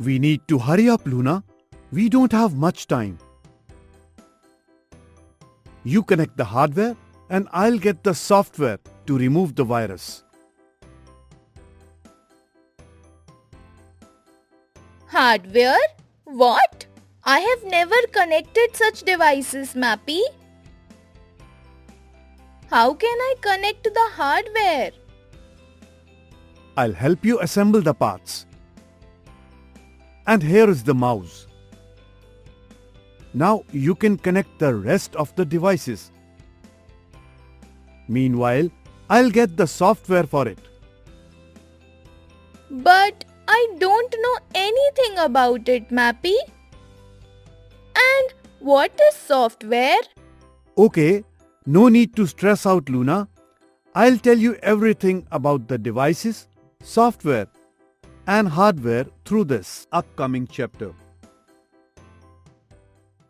We need to hurry up, Luna. We don't have much time. You connect the hardware and I'll get the software to remove the virus. Hardware? What? I have never connected such devices, Mapy. How can I connect the hardware? I'll help you assemble the parts. And here is the mouse. Now you can connect the rest of the devices. Meanwhile, I'll get the software for it. But I don't know anything about it, Mapy. And what is software? Okay, no need to stress out, Luna. I'll tell you everything about the devices, software, and hardware through this upcoming chapter.